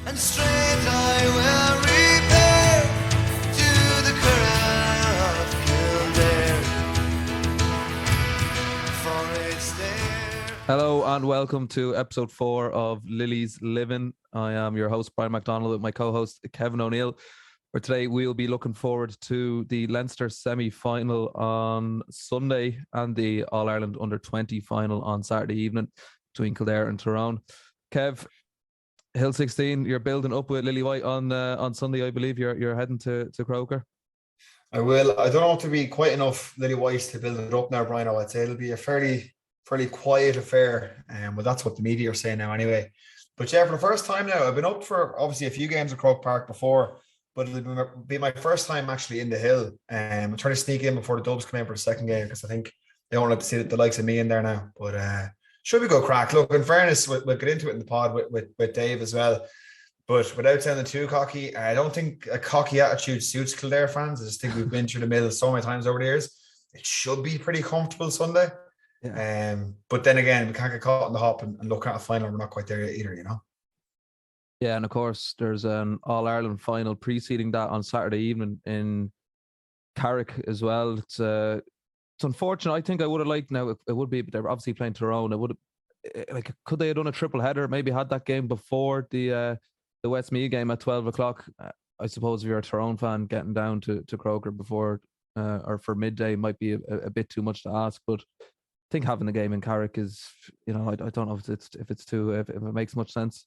and straight I will repair to the crown of Kildare for its there. Hello and welcome to episode 4 of Lilies Livin. I am your host Brian McDonald with my co-host Kevin O'Neill. For today we'll be looking forward to the Leinster semi-final on Sunday and the All-Ireland Under-20 final on Saturday evening between Kildare and Tyrone. Kev, Hill 16, you're building up with Lily White on Sunday, I believe. You're heading to Croker. I will. I don't know if to be quite enough Lily White to build it up now, Brian. I'd say it'll be a fairly quiet affair. Well, that's what the media are saying now anyway. But yeah, for the first time now, I've been up for obviously a few games at Croke Park before, but it'll be my first time actually in the Hill. I'm trying to sneak in before the Dubs come in for the second game because I think they don't like to see the likes of me in there now. But should we go crack? Look, in fairness, we'll get into it in the pod with Dave as well. But without sounding too cocky, I don't think a cocky attitude suits Kildare fans. I just think we've been through the middle so many times over the years. It should be pretty comfortable Sunday. Yeah. But then again, we can't get caught in the hop and look at a final. We're not quite there yet either, you know. Yeah, and of course, there's an All-Ireland final preceding that on Saturday evening in Carrick as well. It's unfortunate. I think I would have liked now. It would be, but they're obviously playing Tyrone. It would have, could they have done a triple header? Maybe had that game before the Westmeath game at 12 o'clock. I suppose if you're a Tyrone fan, getting down to Croker before or for midday might be a bit too much to ask, but I think having the game in Carrick is, I don't know if it makes much sense.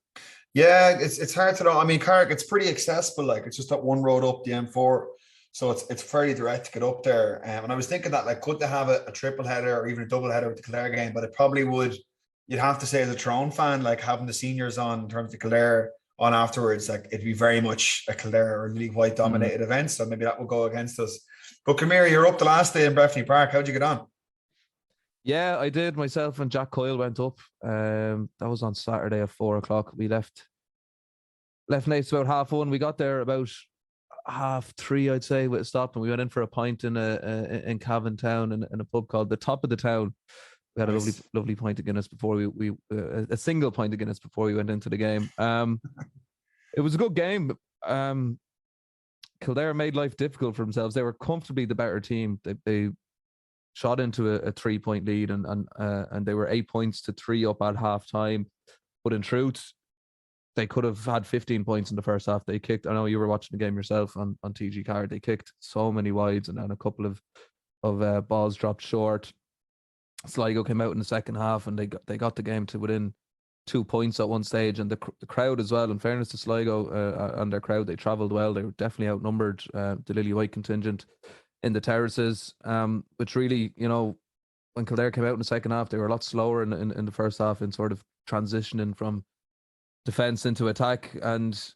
Yeah, it's hard to know. I mean, Carrick, it's pretty accessible. Like, it's just that one road up the M4, so it's fairly direct to get up there. And I was thinking that, like, could they have a triple header or even a double header with the Kildare game? But it probably would. You'd have to say as a Tyrone fan, like having the seniors on in terms of Kildare on afterwards, like it'd be very much a Kildare or Lily White dominated event. So maybe that will go against us. But come here, you're up the last day in Breffni Park. How'd you get on? Yeah, I did. Myself and Jack Coyle went up. That was on Saturday at 4 o'clock. We left Nate's about 1:30. We got there about 3:30, I'd say, with a stop, and we went in for a pint in Cavan Town in a pub called the Top of the Town. We had a lovely pint of Guinness before we a single pint of Guinness before we went into the game. It was a good game. Kildare made life difficult for themselves. They were comfortably the better team. They shot into a 3-point lead and they were 8 points to 3 up at half time. But in truth, they could have had 15 points in the first half. They kicked, I know you were watching the game yourself on TG Card. They kicked so many wides and a couple of balls dropped short. Sligo came out in the second half and they got the game to within 2 points at one stage, and the crowd as well. In fairness to Sligo and their crowd, they travelled well. They were definitely outnumbered the Lily White contingent in the terraces, which really, when Kildare came out in the second half, they were a lot slower in the first half in sort of transitioning from defence into attack, and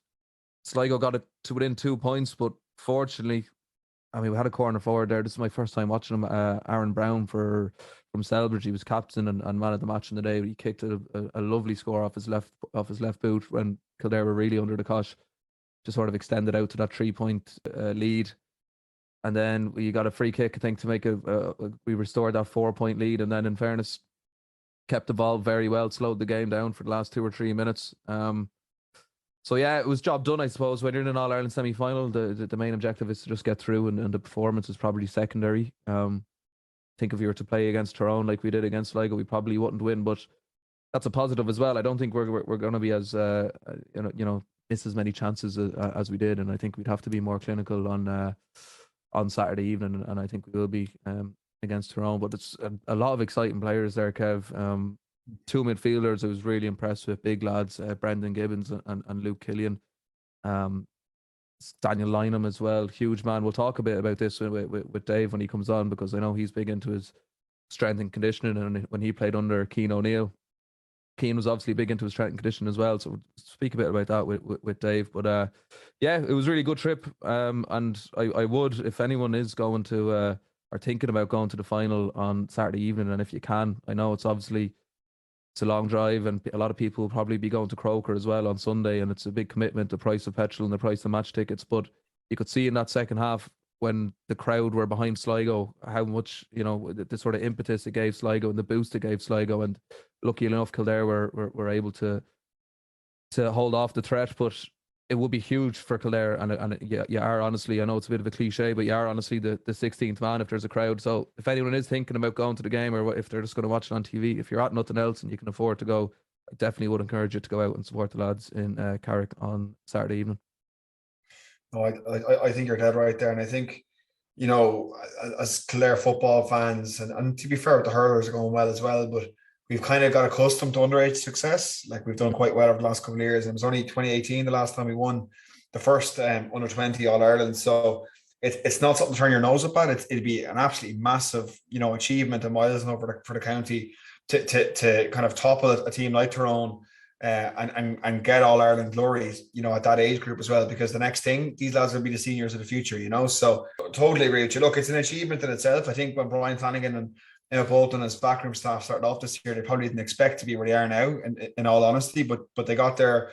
Sligo got it to within 2 points. But fortunately, I mean, we had a corner forward there. This is my first time watching him. Aaron Brown from Selbridge. He was captain and man of the match in the day. He kicked a lovely score off his left boot when Kildare were really under the cosh, to sort of extend it out to that 3-point lead. And then we got a free kick, I think, to make we restored that 4-point lead. And then, in fairness, kept the ball very well, slowed the game down for the last 2 or 3 minutes. So yeah, it was job done, I suppose. When you're in an All-Ireland semi-final, the main objective is to just get through, and the performance is probably secondary. I think if you were to play against Tyrone like we did against Sligo, we probably wouldn't win, but that's a positive as well. I don't think we're going to be as miss as many chances as we did, and I think we'd have to be more clinical on Saturday evening, and I think we will be against Tyrone. But it's a lot of exciting players there, Kev. 2 midfielders I was really impressed with, big lads, Brendan Gibbons and Luke Killian. Daniel Lynham as well, huge man. We'll talk a bit about this with Dave when he comes on, because I know he's big into his strength and conditioning, and when he played under Cian O'Neill, Cian was obviously big into his strength and conditioning as well, so we'll speak a bit about that with Dave. But yeah, it was a really good trip, and I would, if anyone is going to or thinking about going to the final on Saturday evening, and if you can, I know it's a long drive, and a lot of people will probably be going to Croker as well on Sunday, and it's a big commitment, the price of petrol and the price of match tickets. But you could see in that second half, when the crowd were behind Sligo, how much, the sort of impetus it gave Sligo and the boost it gave Sligo. And lucky enough, Kildare were able to hold off the threat. But it would be huge for Kildare, and you are honestly, I know it's a bit of a cliche, but you are honestly the 16th man if there's a crowd. So if anyone is thinking about going to the game, or if they're just going to watch it on TV, if you're at nothing else and you can afford to go, I definitely would encourage you to go out and support the lads in Carrick on Saturday evening. No, I think you're dead right there, and I think, you know, as Kildare football fans, and to be fair, with the hurlers are going well as well, but we've kind of got accustomed to underage success. Like, we've done quite well over the last couple of years. And it was only 2018 the last time we won the first under 20 All Ireland. So it's not something to turn your nose up at. It'd be an absolutely massive, you know, achievement and milestone for the county to kind of topple a team like Tyrone. And get All Ireland glory, you know, at that age group as well, because the next thing, these lads will be the seniors of the future, you know. So totally agree with you. Look, it's an achievement in itself. I think when Brian Flanagan and Emma Bolton and his backroom staff started off this year, they probably didn't expect to be where they are now, in all honesty, but they got there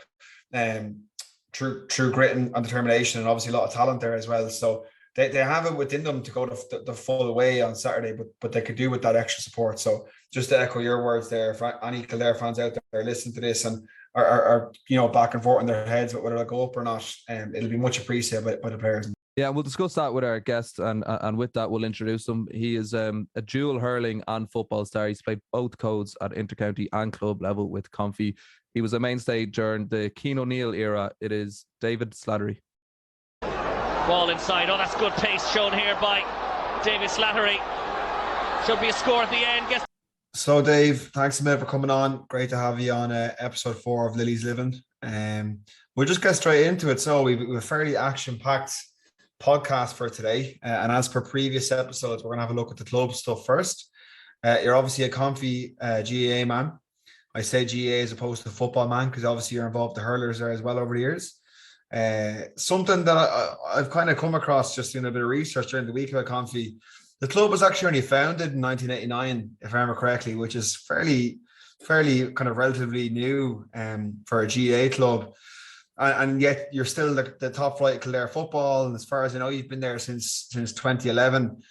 through grit and determination, and obviously a lot of talent there as well. So they have it within them to go the full way on Saturday, but they could do with that extra support. So just to echo your words there, if any Kildare fans out there listen to this and are you know, back and forth in their heads about whether they'll go up or not, it'll be much appreciated by the players. Yeah, we'll discuss that with our guest, and with that, we'll introduce him. He is a dual hurling and football star. He's played both codes at intercounty and club level with Confi. He was a mainstay during the Keane O'Neill era. It is David Slattery. Ball inside. Oh, that's good pace shown here by David Slattery. Should be a score at the end. So, Dave, thanks a minute for coming on. Great to have you on episode 4 of Lilies Livin. We'll just get straight into it. So we've a fairly action-packed podcast for today. And as per previous episodes, we're going to have a look at the club stuff first. You're obviously a Confi GAA man. I say GAA as opposed to football man, because obviously you're involved with the hurlers there as well over the years. Something that I've kind of come across just doing a bit of research during the week about Confi. The club was actually only founded in 1989, if I remember correctly, which is fairly kind of relatively new for a GAA club. And yet you're still the top flight of Kildare football. And as far as I know, you've been there since 2011.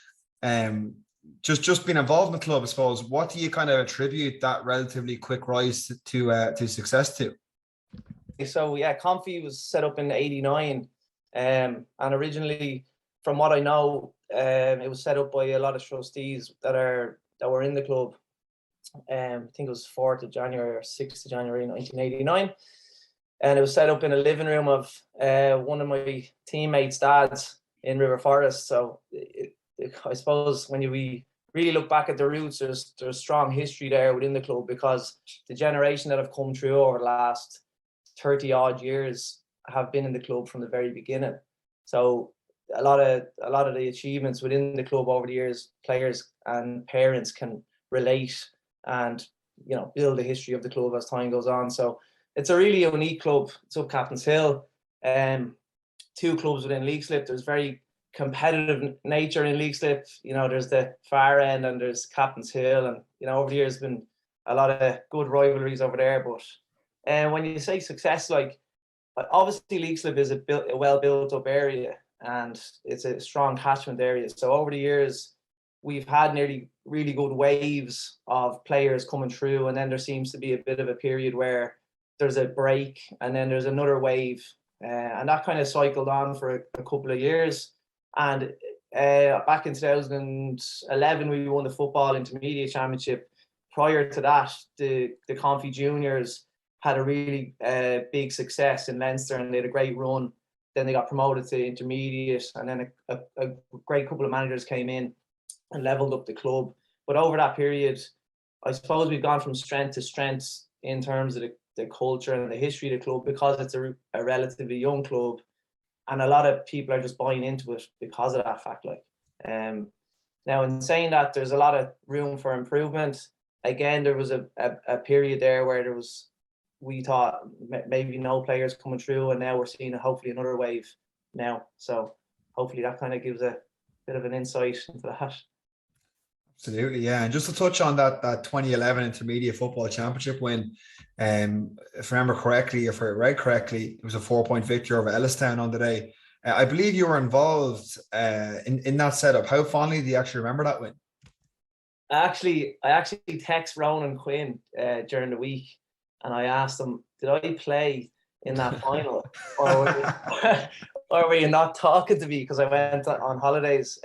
Just being involved in the club, I suppose. What do you kind of attribute that relatively quick rise to success to? So yeah, Confi was set up in '89, and originally, from what I know, it was set up by a lot of trustees that were in the club. I think it was 4th of January or 6th of January 1989, and it was set up in a living room of one of my teammates' dads in River Forest. So I suppose when we really look back at the roots, there's strong history there within the club, because the generation that have come through over the last 30 odd years have been in the club from the very beginning. So a lot of the achievements within the club over the years, players and parents can relate and, you know, build the history of the club as time goes on. So it's a really unique club. It's up Captain's Hill. 2 clubs within League Slip. There's very competitive nature in League Slip. You know, there's the far end and there's Captain's Hill, and, you know, over the years been a lot of good rivalries over there. But when you say success, like, obviously League Slip is a well built up area, and it's a strong catchment area. So over the years, we've had nearly really good waves of players coming through, and then there seems to be a bit of a period where there's a break, and then there's another wave, and that kind of cycled on for a couple of years. And back in 2011, we won the football intermediate championship. Prior to that, the Confi juniors had a really big success in Leinster, and they had a great run. Then they got promoted to intermediate, and then a great couple of managers came in and leveled up the club. But over that period, I suppose we've gone from strength to strength in terms of the culture and the history of the club, because it's a relatively young club, and a lot of people are just buying into it because of that fact. Like, now, in saying that, there's a lot of room for improvement. Again, there was a period there where we thought maybe no players coming through, and now we're seeing hopefully another wave now. So hopefully that kind of gives a bit of an insight into that. Absolutely, yeah. And just to touch on that 2011 Intermediate Football Championship win, if I remember correctly, if I read correctly, it was a 4-point victory over Ellistown on the day. I believe you were involved in that setup. How fondly do you actually remember that win? I actually text Ronan Quinn during the week, and I asked him, did I play in that final, or or were you not talking to me because I went on holidays?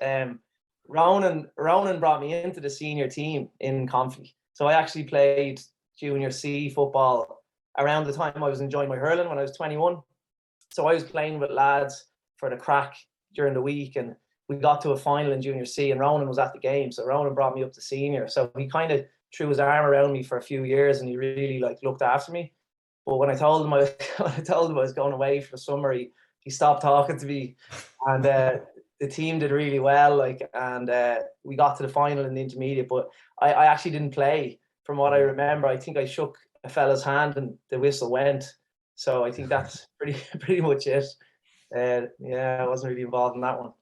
Ronan brought me into the senior team in Confi, so I actually played junior C football around the time I was enjoying my hurling when I was 21. So I was playing with lads for the crack during the week, and we got to a final in junior C, and Ronan was at the game, so Ronan brought me up to senior. So he kind of threw his arm around me for a few years, and he really like looked after me. But when I told him I was going away for the summer, he stopped talking to me, and the team did really well. And we got to the final in the intermediate, but I actually didn't play. From what I remember, I think I shook a fella's hand and the whistle went. So I think that's pretty much it. Yeah, I wasn't really involved in that one.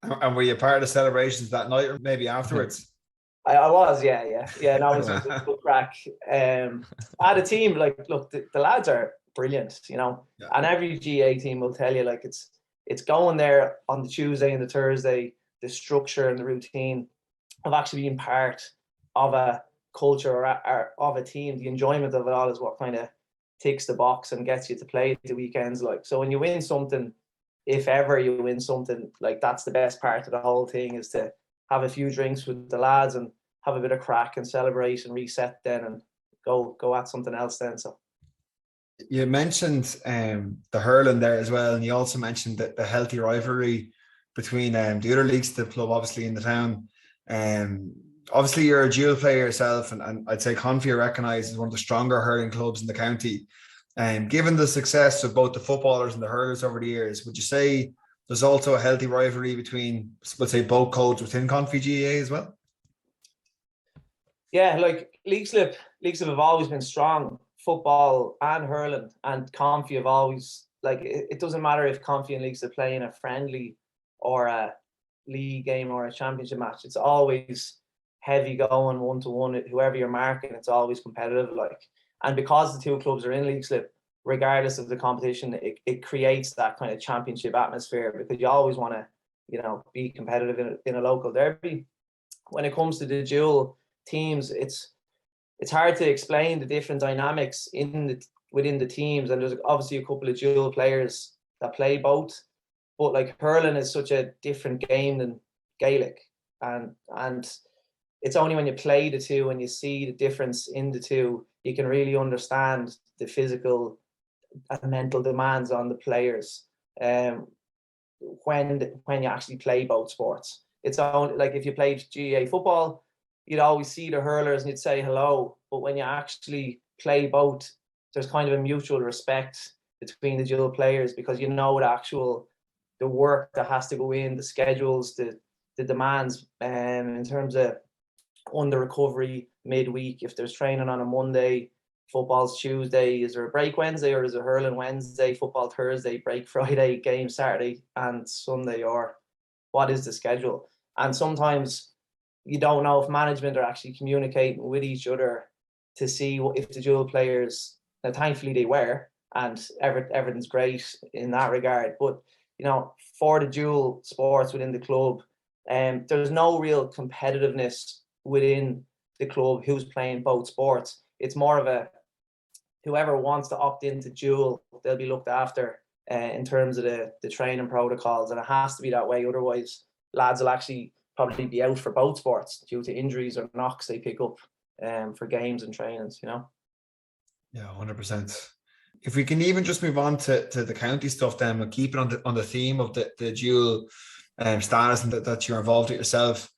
And were you part of the celebrations that night or maybe afterwards? I was, yeah. No, it was a good crack. I had a team, like, look, the lads are brilliant, you know, and every GA team will tell you, like, it's going there on the Tuesday and the Thursday, the structure and the routine of actually being part of a culture or of a team. The enjoyment of it all is what kind of ticks the box and gets you to play the weekends. Like, so when you win something, if ever you win something, like, that's the best part of the whole thing, is to have a few drinks with the lads and have a bit of crack and celebrate and reset then and go at something else then. So you mentioned the hurling there as well, and you also mentioned the healthy rivalry between the other leagues, the club obviously in the town. Obviously you're a dual player yourself, and I'd say Confi are recognised as one of the stronger hurling clubs in the county. Given the success of both the footballers and the hurlers over the years, would you say there's also a healthy rivalry between, let's say, both codes within Confi GAA as well? Yeah, like League Slip have always been strong, football and hurling, and Confi have always, like, it doesn't matter if Confi and League Slip play in a friendly or a league game or a championship match, it's always heavy going 1-to-1. Whoever you're marking, it's always competitive. Like, and because the two clubs are in League Slip, regardless of the competition, it creates that kind of championship atmosphere, because you always want to, you know, be competitive in a local derby. When it comes to the dual teams, it's hard to explain the different dynamics within the teams, and there's obviously a couple of dual players that play both, but like hurling is such a different game than Gaelic, and it's only when you play the two and you see the difference in the two, you can really understand the physical and mental demands on the players when you actually play both sports. It's only like if you played GAA football, you'd always see the hurlers and you'd say hello, but when you actually play both, there's kind of a mutual respect between the dual players, because you know the work that has to go in, the schedules, the demands in terms of under recovery midweek. If there's training on a Monday, football's Tuesday, is there a break Wednesday, or is it hurling Wednesday, football Thursday, break Friday, game Saturday and Sunday, or what is the schedule? And sometimes you don't know if management are actually communicating with each other to see if the dual players, now thankfully they were, and everything's great in that regard. But, you know, for the dual sports within the club, there's no real competitiveness within the club who's playing both sports. It's more of a, whoever wants to opt into dual, they'll be looked after in terms of the training protocols, and it has to be that way. Otherwise, lads will actually probably be out for both sports due to injuries or knocks they pick up for games and trainings, you know. Yeah, 100%. If we can even just move on to the county stuff, then we'll keep it on the theme of the dual status and that you're involved with yourself.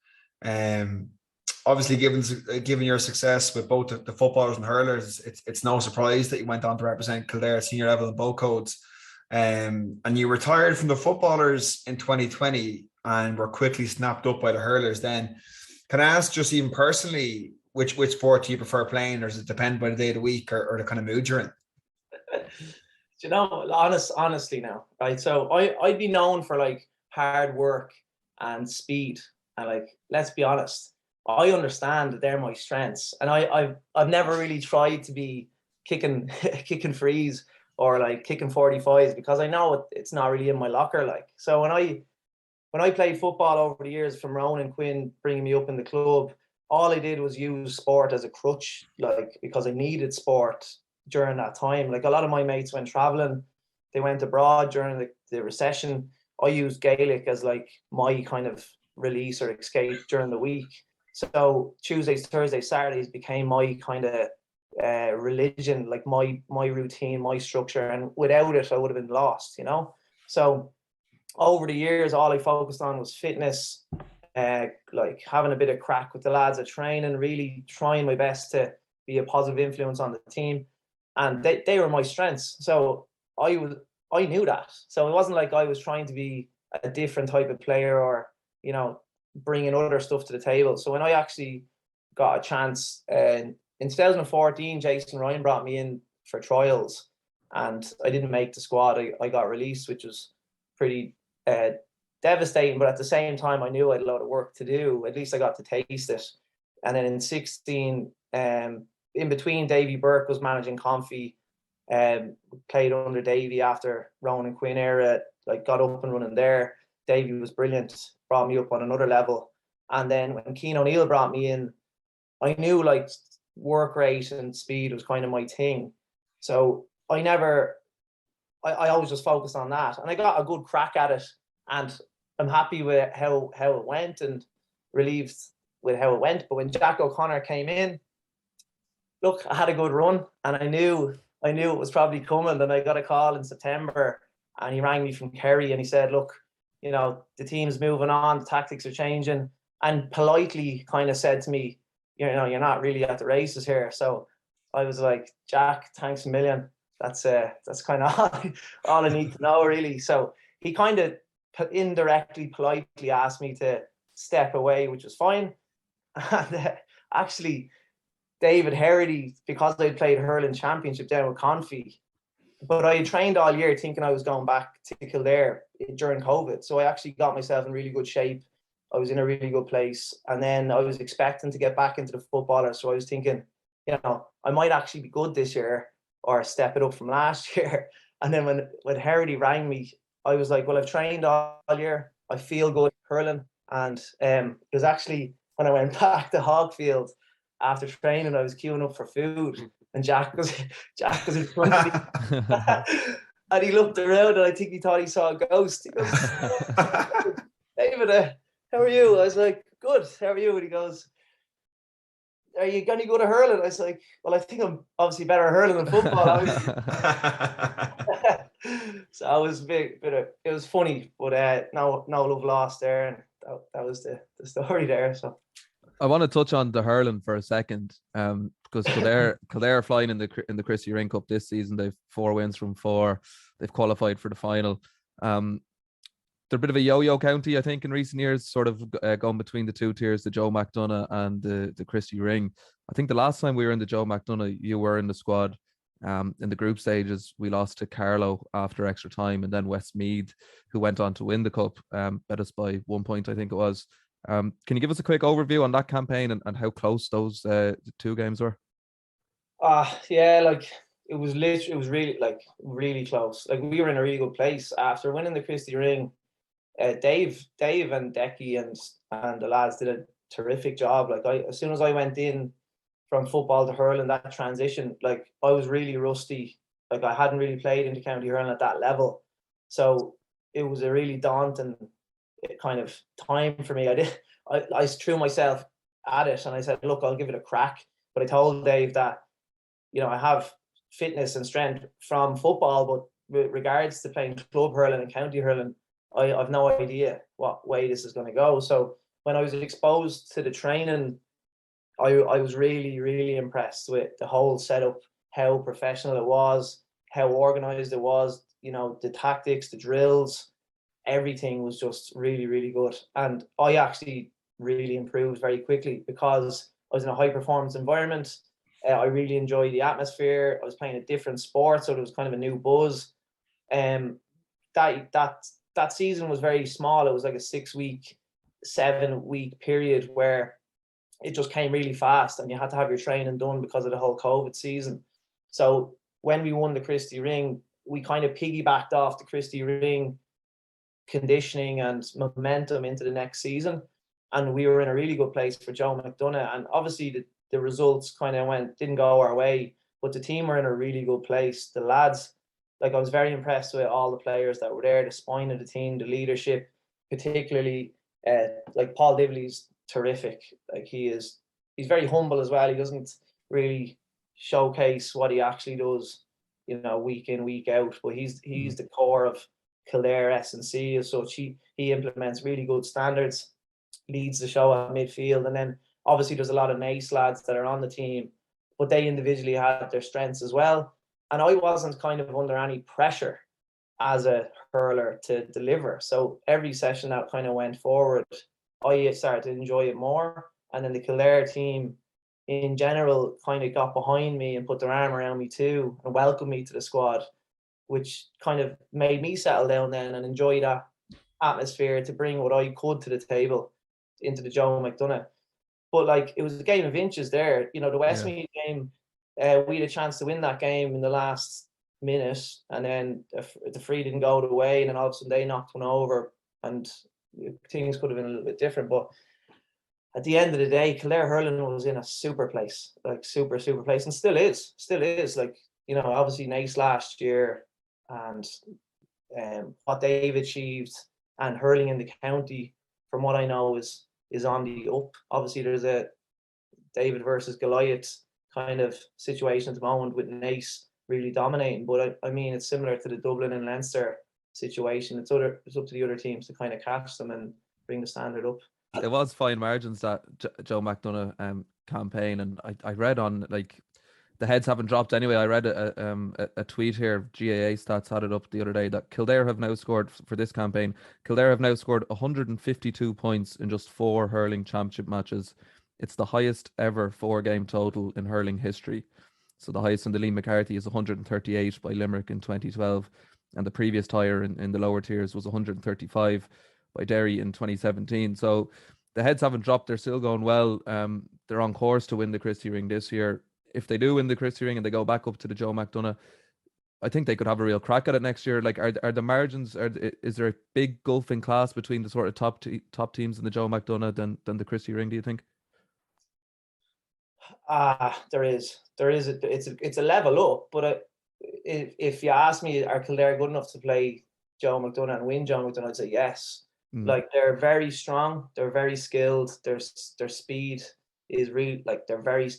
Obviously, given your success with both the footballers and hurlers, it's no surprise that you went on to represent Kildare at senior level in both codes. And you retired from the footballers in 2020 and were quickly snapped up by the hurlers then. Can I ask, just even personally, which sport do you prefer playing, or does it depend by the day of the week or the kind of mood you're in? You know, honestly now, right? So I'd be known for like hard work and speed, and like, let's be honest, I understand that they're my strengths, and I've never really tried to be kicking frees or like kicking 45s, because I know it's not really in my locker. Like, so when I played football over the years, from Ronan and Quinn bringing me up in the club, all I did was use sport as a crutch, like, because I needed sport during that time. Like a lot of my mates went traveling, they went abroad during the recession. I used Gaelic as like my kind of release or escape during the week. So Tuesdays, Thursdays, Saturdays became my kind of religion, like my routine, my structure. And without it, I would have been lost, you know? So over the years, all I focused on was fitness, like having a bit of crack with the lads at training, really trying my best to be a positive influence on the team. And they were my strengths. So I knew that. So it wasn't like I was trying to be a different type of player or, you know, bringing other stuff to the table. So when I actually got a chance in 2014, Jason Ryan brought me in for trials and I didn't make the squad. I got released, which was pretty devastating. But at the same time, I knew I had a lot of work to do. At least I got to taste it. And then in 16, in between, Davy Burke was managing Confi, played under Davy after Rowan and Quinn era, like got up and running there. Davy was brilliant, brought me up on another level. And then when Keane O'Neill brought me in, I knew like work rate and speed was kind of my thing. So I always just focused on that. And I got a good crack at it. And I'm happy with how it went and relieved with how it went. But when Jack O'Connor came in, look, I had a good run and I knew it was probably coming. And I got a call in September and he rang me from Kerry and he said, look, you know, the team's moving on, the tactics are changing, and politely kind of said to me, you know, you're not really at the races here. So I was like, Jack, thanks a million. That's kind of all I need to know, really. So he kind of indirectly, politely asked me to step away, which was fine. And actually, David Herity, because I played hurling championship down with Confi, but I had trained all year thinking I was going back to Kildare during COVID. So I actually got myself in really good shape. I was in a really good place. And then I was expecting to get back into the footballer. So I was thinking, you know, I might actually be good this year or step it up from last year. And then when Herity rang me, I was like, well, I've trained all year. I feel good hurling. And it was actually when I went back to Hogfield after training, I was queuing up for food. And Jack was in front of me. And he looked around and I think he thought he saw a ghost. He goes, David, how are you? I was like, good, how are you? And he goes, are you going to go to hurling? I was like, well, I think I'm obviously better at hurling than football. So I was it was funny, but no love lost there. And that was the story there. So I want to touch on the hurling for a second, because Kildare flying in the Christy Ring Cup this season. They've 4 wins from 4. They've qualified for the final. They're a bit of a yo-yo county, I think, in recent years, sort of going between the 2 tiers, the Joe McDonagh and the Christy Ring. I think the last time we were in the Joe McDonagh, you were in the squad. In the group stages, we lost to Carlow after extra time, and then Westmeath, who went on to win the cup, bet us by 1 point, I think it was. Can you give us a quick overview on that campaign and how close those 2 games were? Yeah, like it was really close. Like we were in a really good place after winning the Christy Ring. Dave and Decky and the lads did a terrific job. Like as soon as I went in from football to hurling, that transition, like I was really rusty. Like I hadn't really played into county hurling at that level, so it was a really daunting kind of time for me. I threw myself at it and I said, look, I'll give it a crack. But I told Dave that, you know, I have fitness and strength from football, but with regards to playing club hurling and county hurling, I've no idea what way this is going to go. So when I was exposed to the training, I was really, really impressed with the whole setup, how professional it was, how organized it was, you know, the tactics, the drills, everything was just really, really good. And I actually really improved very quickly because I was in a high performance environment. I really enjoyed the atmosphere. I was playing a different sport, so there was kind of a new buzz. That season was very small. It was like a 6-week, 7-week period where it just came really fast and you had to have your training done because of the whole COVID season. So when we won the Christy Ring, we kind of piggybacked off the Christy Ring conditioning and momentum into the next season. And we were in a really good place for Joe McDonagh. And obviously the results kind of didn't go our way. but the team were in a really good place. The lads, like, I was very impressed with all the players that were there, the spine of the team, the leadership, particularly like Paul Dibley's terrific. Like, he's very humble as well. He doesn't really showcase what he actually does, you know, week in, week out. But he's the core of Kildare S&C as such. He implements really good standards, leads the show at midfield, and then obviously there's a lot of Nace lads that are on the team, but they individually had their strengths as well. And I wasn't kind of under any pressure as a hurler to deliver. So every session that kind of went forward, I started to enjoy it more. And then the Kildare team in general kind of got behind me and put their arm around me too and welcomed me to the squad, which kind of made me settle down then and enjoy that atmosphere to bring what I could to the table into the Joe McDonagh. But like, it was a game of inches there. You know, the Westmeath game, we had a chance to win that game in the last minute, and then the free didn't go the way, and then all of a sudden they knocked one over, and things could have been a little bit different. But at the end of the day, Kildare hurling was in a super place, like super place, and still is. Like, you know, obviously Nace last year, and what they've achieved, and hurling in the county, from what I know, is on the up. Obviously, there's a David versus Goliath kind of situation at the moment with Nace really dominating. But I mean, it's similar to the Dublin and Leinster situation. It's up to the other teams to kind of catch them and bring the standard up. It was fine margins, that Joe McDonagh campaign, and I read on, like, the heads haven't dropped anyway. I read a tweet here, GAA stats had it up the other day, that Kildare have now scored, for this campaign, Kildare have now scored 152 points in just 4 hurling championship matches. It's the highest ever 4-game total in hurling history. So the highest in the Lee McCarthy is 138 by Limerick in 2012, and the previous tire in the lower tiers was 135 by Derry in 2017. So the heads haven't dropped. They're still going well. They're on course to win the Christy Ring this year. If they do win the Christy Ring and they go back up to the Joe McDonagh, I think they could have a real crack at it next year. Like, are the margins, is there a big gulf in class between the sort of top teams in the Joe McDonagh than the Christy Ring, do you think? There is. It's a level up. But if you ask me, are Kildare good enough to play Joe McDonagh and win Joe McDonagh, I'd say yes. Like, they're very strong, they're very skilled, their speed is really, like, they're very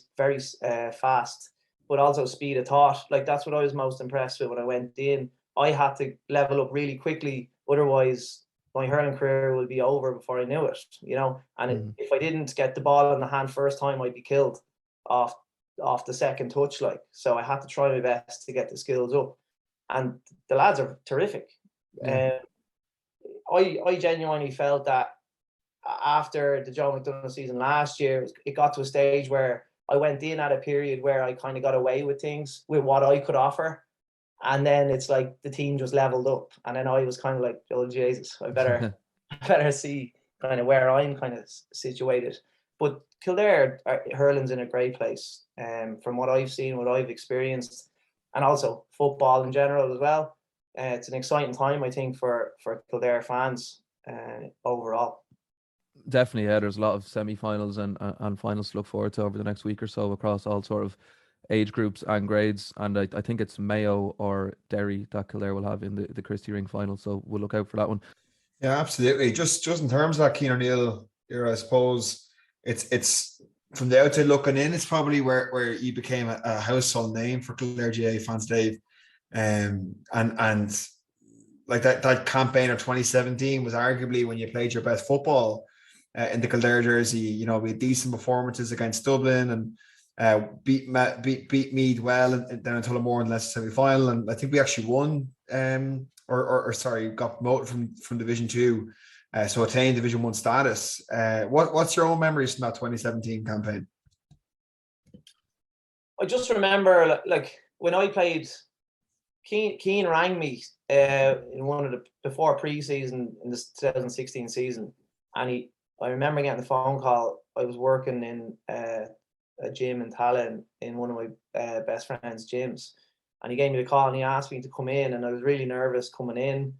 fast, but also speed of thought. Like, that's what I was most impressed with when I went in. I had to level up really quickly, otherwise my hurling career will be over before I knew it, you know. And if I didn't get the ball in the hand first time, I'd be killed off the second touch. Like, so I had to try my best to get the skills up, and the lads are terrific. I genuinely felt that after the Joe McDonagh season last year, it got to a stage where I went in at a period where I kind of got away with things, with what I could offer. And then it's like the team just leveled up. And then I was kind of like, oh, Jesus, I better see kind of where I'm kind of situated. But Kildare hurling's in a great place. From what I've seen, what I've experienced, and also football in general as well. It's an exciting time, I think, for Kildare fans overall. Definitely, yeah. There's a lot of semi-finals and finals to look forward to over the next week or so across all sort of age groups and grades. And I think it's Mayo or Derry that Kildare will have in the Christy Ring final. So we'll look out for that one. Yeah, absolutely. Just in terms of that Cian O'Neill era, I suppose it's from the outside looking in, it's probably where you became a household name for Kildare GA fans, Dave. And like that campaign of 2017 was arguably when you played your best football in the Kildare jersey. You know, we had decent performances against Dublin and beat Meath well, and then in Tullamore in the Leicester semi-final. And I think we actually won, got promoted from Division 2, so attained Division 1 status. What's your own memories from that 2017 campaign? I just remember, like, when I played, Keane rang me in one of the before pre-season in the 2016 season, and I remember getting the phone call. I was working in a gym in Tallinn in one of my best friend's gyms, and he gave me a call and he asked me to come in, and I was really nervous coming in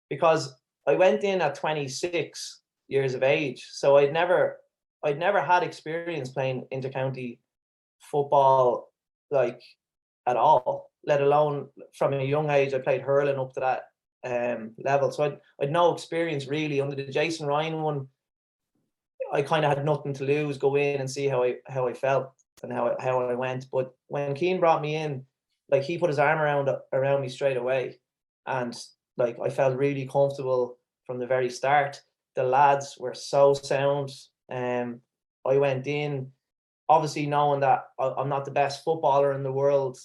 because I went in at 26 years of age, so I'd never had experience playing intercounty football, like at all, let alone from a young age. I played hurling up to that level. So I'd no experience really. Under the Jason Ryan one, I kind of had nothing to lose, go in and see how I felt and how I went. But when Keane brought me in, like, he put his arm around me straight away, and like I felt really comfortable from the very start. The lads were so sound. I went in obviously knowing that I'm not the best footballer in the world.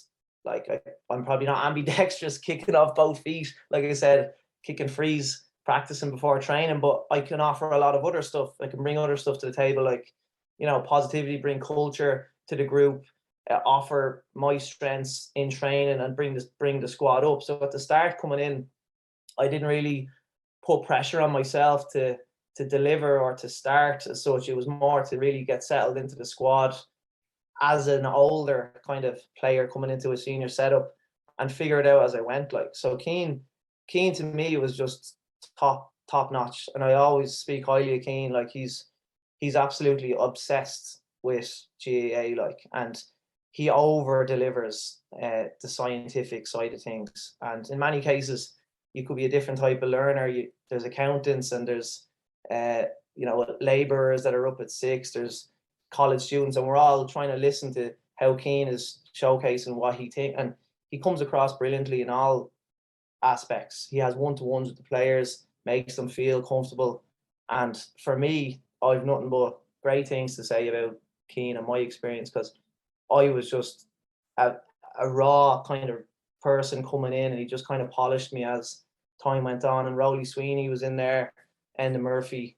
Like I'm probably not ambidextrous, kicking off both feet. Like I said, kicking frees, practicing before training, but I can offer a lot of other stuff. I can bring other stuff to the table, like, you know, positivity, bring culture to the group, offer my strengths in training and bring the squad up. So at the start coming in, I didn't really put pressure on myself to deliver or to start as such. It was more to really get settled into the squad as an older kind of player coming into a senior setup and figure it out as I went. Like, so Keane to me was just top notch, and I always speak highly of Keane. Like, he's absolutely obsessed with GAA, like, and he over delivers the scientific side of things. And in many cases, you could be a different type of learner. There's accountants and there's you know, labourers that are up at 6. There's college students, and we're all trying to listen to how Keane is showcasing what he thinks, and he comes across brilliantly in all aspects. He has one-to-ones with the players, makes them feel comfortable, and for me, I've nothing but great things to say about Keane and my experience, because I was just a raw kind of person coming in, and he just kind of polished me as time went on. And Rowley Sweeney was in there, Enda Murphy,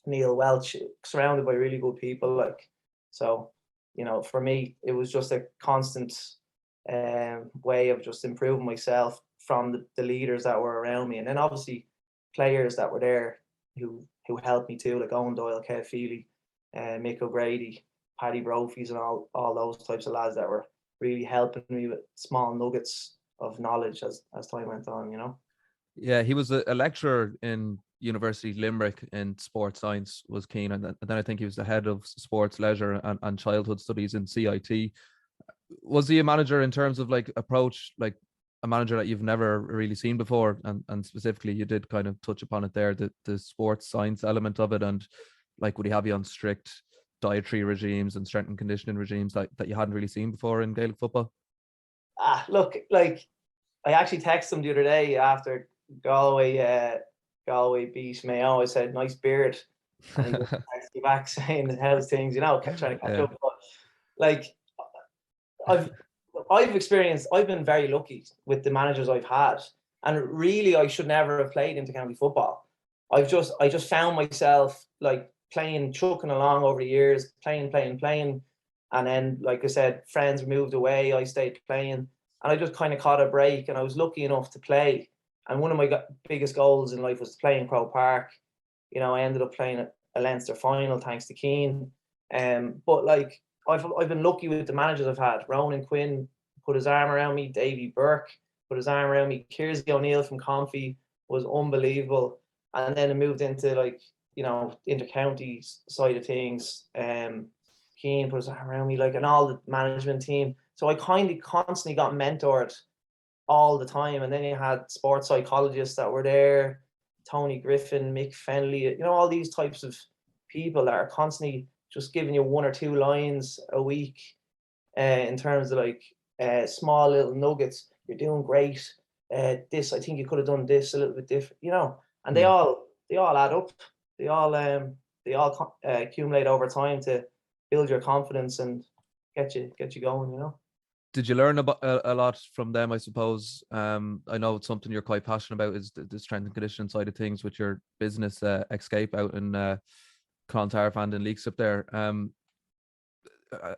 Neil Welch, surrounded by really good people. Like, so, you know, for me, it was just a constant way of just improving myself from the leaders that were around me, and then obviously players that were there who helped me too, like Owen Doyle, Kev Feely, Mick O'Grady, Paddy Brophy's, and all those types of lads that were really helping me with small nuggets of knowledge as time went on, you know. Yeah, he was a lecturer in University Limerick in sports science, was Keane, and then I think he was the head of sports leisure and childhood studies in CIT. Was he a manager in terms of like approach, like a manager that you've never really seen before? And specifically, you did kind of touch upon it there, the sports science element of it, and like, would he have you on strict dietary regimes and strength and conditioning regimes that you hadn't really seen before in Gaelic football? Look, like, I actually texted him the other day after Galway beat Mayo. I said, "Nice beard," and he just texted me back saying, "How's things?" You know, trying to catch up. But like, I've been very lucky with the managers I've had, and really, I should never have played intercounty football. I just found myself like playing, chucking along over the years, playing, and then, like I said, friends moved away, I stayed playing, and I just kind of caught a break, and I was lucky enough to play. And one of my biggest goals in life was to play in Croke Park. You know, I ended up playing a Leinster final thanks to Keane. But like, I've been lucky with the managers I've had. Ronan Quinn put his arm around me. Davy Burke put his arm around me. Kiersey O'Neill from Comfy was unbelievable. And then it moved into, like, you know, intercounty side of things. Keane put his arm around me, like, and all the management team. So I kind of constantly got mentored all the time. And then you had sports psychologists that were there, Tony Griffin, Mick Fennelly, you know, all these types of people that are constantly just giving you 1 or 2 lines a week in terms of like small little nuggets. You're doing great. This, I think you could have done this a little bit different, you know. And they all add up. They all accumulate over time to build your confidence and get you going, you know. Did you learn about a lot from them, I suppose? I know it's something you're quite passionate about, is the strength and conditioning side of things with your business, Escape, out in Clontarf and Leaks up there.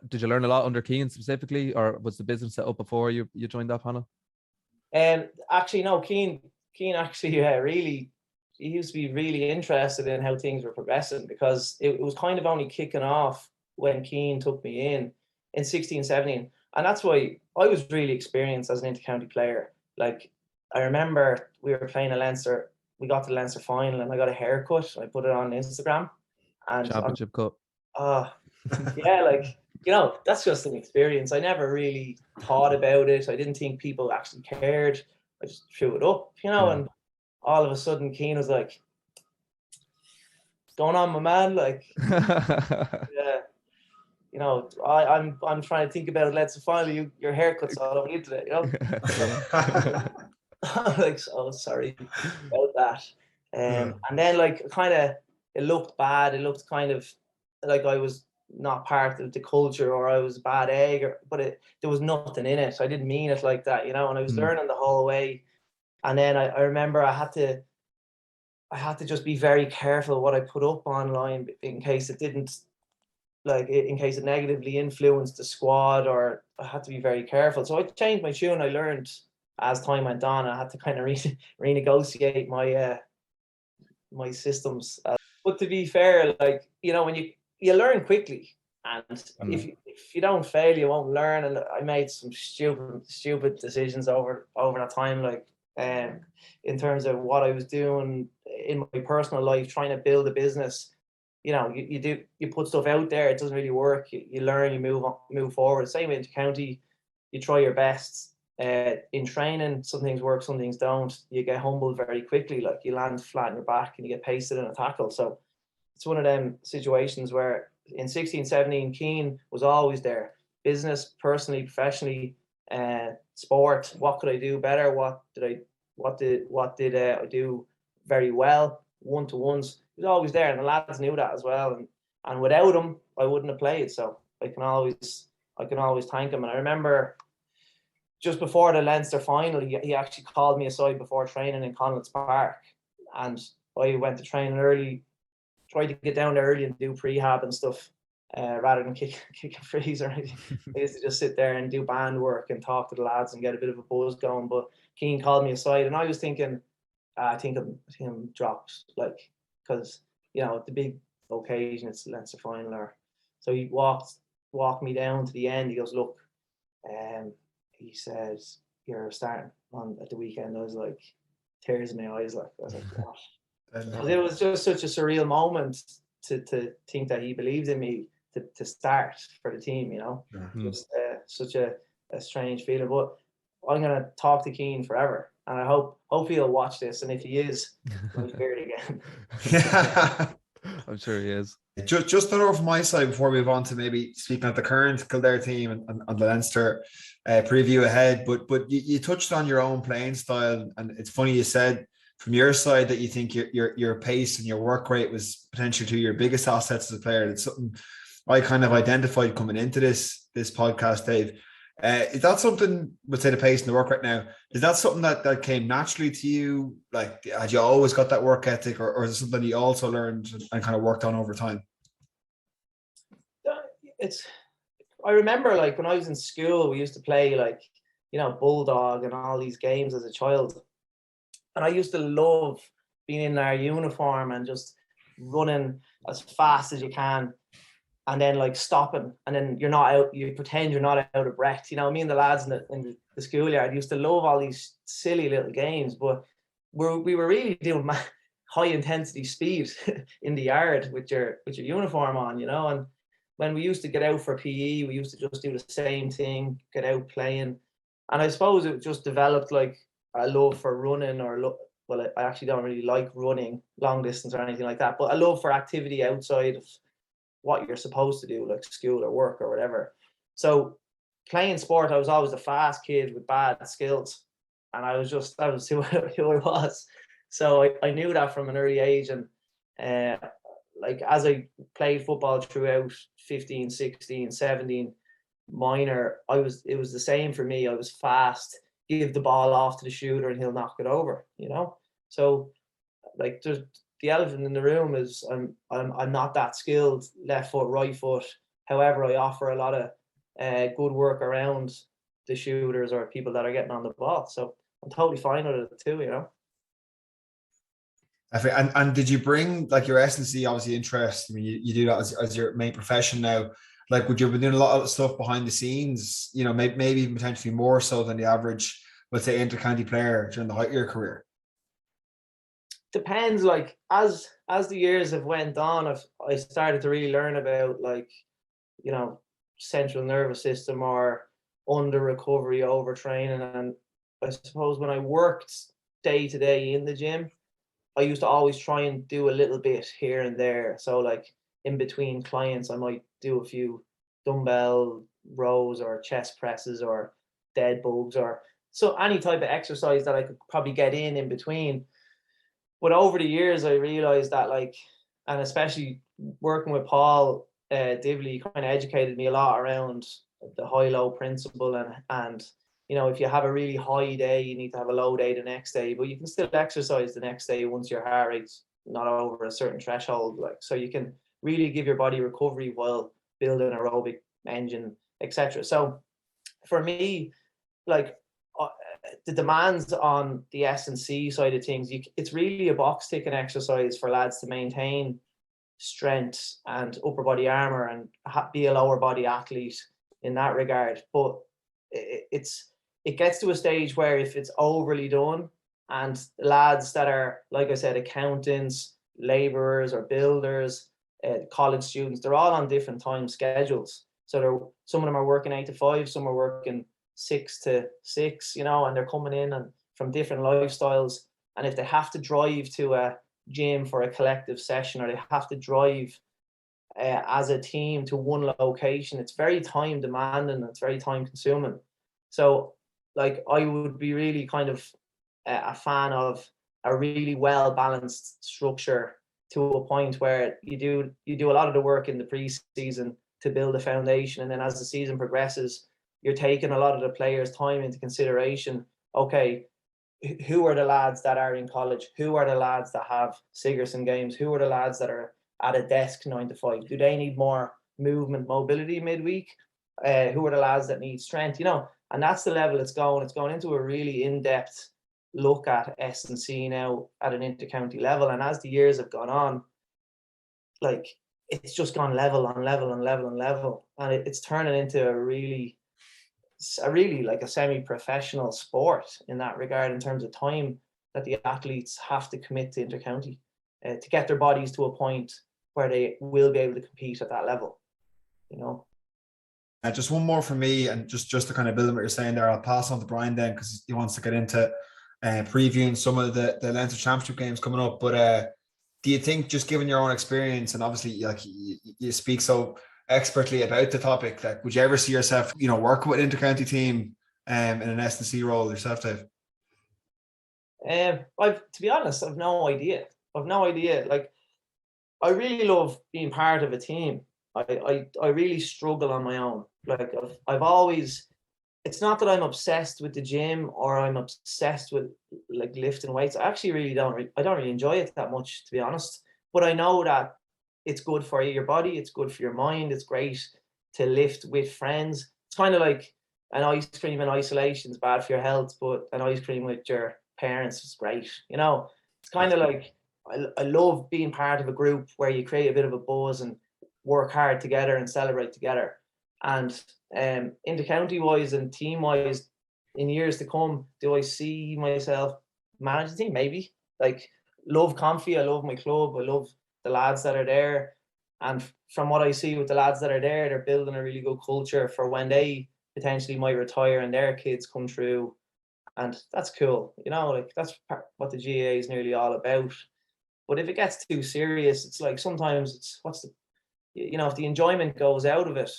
Did you learn a lot under Keane specifically, or was the business set up before you joined that panel? Actually, no, Keane actually really, he used to be really interested in how things were progressing, because it was kind of only kicking off when Keane took me in 16, 17. And that's why I was really experienced as an intercounty player. Like, I remember we were playing a Leinster, we got to the Leinster final, and I got a haircut. I put it on Instagram. And Championship Cup. yeah, like, you know, that's just an experience. I never really thought about it. I didn't think people actually cared. I just threw it up, you know, and all of a sudden Keane was like, "What's going on, my man?" Like, yeah, you know, I'm trying to think about it. Let's finally your haircut's all over you today, you know. I'm like, oh, sorry about that. And then like kind of it looked bad. It looked kind of like I was not part of the culture or I was a bad egg, but there was nothing in it. I didn't mean it like that, you know. And I was learning the whole way. And then I remember I had to just be very careful what I put up online in case it didn't in case it negatively influenced the squad, or I had to be very careful. So I changed my tune. I learned as time went on. I had to kind of renegotiate my systems. But to be fair, like, you know, when you learn quickly, and if you don't fail, you won't learn. And I made some stupid decisions over that time, like in terms of what I was doing in my personal life, trying to build a business. You know, you put stuff out there, it doesn't really work. You learn, you move forward. Same in county, you try your best. In training, some things work, some things don't. You get humbled very quickly. Like, you land flat on your back and you get pasted in a tackle. So it's one of them situations where in 16, 17, Keane was always there. Business, personally, professionally, sport. What could I do better? What did I do very well? One-to-ones. He was always there, and the lads knew that as well. And without him, I wouldn't have played. So I can always thank him. And I remember just before the Leinster final, he actually called me aside before training in Connaughton Park, and I went to training early, tried to get down there early and do prehab and stuff, rather than kick a freeze or anything. I used to just sit there and do band work and talk to the lads and get a bit of a buzz going. But Keane called me aside, and I was thinking, I think I'm dropped, like, because, you know, the big occasion, it's the Leinster final. So he walked me down to the end. He goes, look, he says, you're starting on at the weekend. I was like, tears in my eyes. Like, I was like, gosh. It was just such a surreal moment to think that he believed in me to start for the team, you know. Just such a strange feeling. But I'm going to talk to Keane forever. And I hope he'll watch this. And if he is, I'll hear it again. I'm sure he is. Just another from my side before we move on to maybe speaking of the current Kildare team and the Leinster preview ahead. But you touched on your own playing style, and it's funny you said from your side that you think your pace and your work rate was potentially two of your biggest assets as a player. It's something I kind of identified coming into this podcast, Dave. Is that something, let's say the pace and the work right now, is that something that came naturally to you? Like, had you always got that work ethic, or is it something you also learned and kind of worked on over time? I remember, like, when I was in school, we used to play, like, you know, Bulldog and all these games as a child. And I used to love being in our uniform and just running as fast as you can, and then like stopping, and then you're not out, you pretend you're not out of breath. You know, me and the lads in the schoolyard used to love all these silly little games, but we were really doing high intensity speed in the yard with your uniform on, you know. And when we used to get out for PE, we used to just do the same thing, get out playing. And I suppose it just developed like a love for running, well, I actually don't really like running long distance or anything like that, but a love for activity outside of what you're supposed to do, like school or work or whatever. So playing sport, I was always a fast kid with bad skills, and that was who I was. So I knew that from an early age. And like, as I played football throughout 15, 16, 17 minor, it was the same for me. I was fast, give the ball off to the shooter and he'll knock it over, you know. So like, the elephant in the room is I'm not that skilled left foot, right foot. However, I offer a lot of good work around the shooters or people that are getting on the ball. So I'm totally fine with it too, you know. And did you bring like your S&C obviously interest? I mean, you do that as your main profession now. Like, would you have been doing a lot of stuff behind the scenes? You know, maybe potentially more so than the average, let's say, inter-county player during the height of your career. Depends. Like, as the years have went on, I started to really learn about, like, you know, central nervous system or under recovery, overtraining. And I suppose when I worked day to day in the gym, I used to always try and do a little bit here and there. So like in between clients, I might do a few dumbbell rows or chest presses or dead bugs or so any type of exercise that I could probably get in between. But over the years, I realized that like, and especially working with Paul Divley, kind of educated me a lot around the high-low principle and you know, if you have a really high day, you need to have a low day the next day, but you can still exercise the next day once your heart rate's not over a certain threshold. Like, so you can really give your body recovery while building an aerobic engine, etc. So for me, like the demands on the S&C side of things, it's really a box ticking exercise for lads to maintain strength and upper body armor and be a lower body athlete in that regard. But it gets to a stage where if it's overly done, and lads that are, like I said, accountants, laborers or builders, college students, they're all on different time schedules. So some of them are working 8 to 5, some are working 6 to 6, you know, and they're coming in and from different lifestyles. And if they have to drive to a gym for a collective session, or they have to drive as a team to one location, it's very time demanding, it's very time consuming. So like I would be really kind of a fan of a really well balanced structure to a point where you do a lot of the work in the pre-season to build a foundation, and then as the season progresses, you're taking a lot of the players' time into consideration. Okay, who are the lads that are in college? Who are the lads that have Sigerson games? Who are the lads that are at a desk 9 to 5? Do they need more movement, mobility midweek? Who are the lads that need strength? You know, and that's the level it's going. It's going into a really in-depth look at S&C now at an intercounty level. And as the years have gone on, like it's just gone level on level and level and level, and it's turning into a really like a semi-professional sport in that regard, in terms of time that the athletes have to commit to intercounty to get their bodies to a point where they will be able to compete at that level, you know. Just one more for me, and just to kind of build on what you're saying there, I'll pass on to Brian then because he wants to get into previewing some of the Leinster Championship games coming up. But do you think, just given your own experience, and obviously like you speak so expertly about the topic, like would you ever see yourself, you know, working with intercounty team in an S&C role yourself, Dave? To be honest, I've no idea. Like, I really love being part of a team. I really struggle on my own. Like I've always, it's not that I'm obsessed with the gym or I'm obsessed with like lifting weights. I actually really don't really enjoy it that much, to be honest. But I know that it's good for your body, it's good for your mind, it's great to lift with friends. It's kind of like an ice cream in isolation is bad for your health, but an ice cream with your parents is great. You know, it's kind of like I love being part of a group where you create a bit of a buzz and work hard together and celebrate together. And intercounty wise and team wise, in years to come, do I see myself managing the team? Maybe. Like, love Comfy, I love my club, I love the lads that are there. And from what I see with the lads that are there, they're building a really good culture for when they potentially might retire and their kids come through. And that's cool. You know, like that's what the GAA is nearly all about. But if it gets too serious, it's like sometimes it's you know, if the enjoyment goes out of it,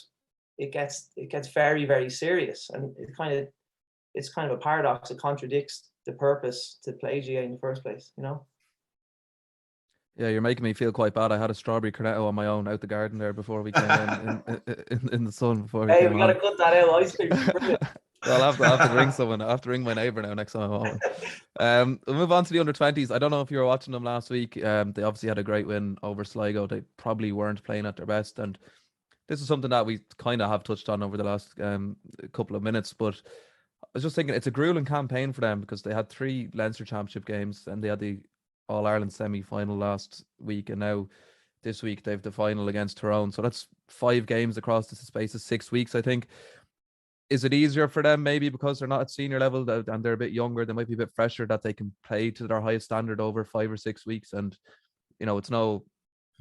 it gets very, very serious. And it's kind of a paradox. It contradicts the purpose to play GAA in the first place, you know? Yeah, you're making me feel quite bad. I had a strawberry cornetto on my own out the garden there before we came in the sun before we Hey, came we gotta on. cut that out. Ice cream. Well, I'll have to ring someone. I have to ring my neighbour now next time I'm on. We'll move on to the under-20s. I don't know if you were watching them last week. They obviously had a great win over Sligo. They probably weren't playing at their best, and this is something that we kind of have touched on over the last couple of minutes. But I was just thinking, it's a grueling campaign for them because they had 3 Leinster Championship games and they had the All-Ireland semi-final last week, and now this week they've the final against Tyrone. So that's 5 games across the space of 6 weeks, I think. Is it easier for them maybe because they're not at senior level and they're a bit younger? They might be a bit fresher, that they can play to their highest standard over 5 or 6 weeks, and, you know, it's no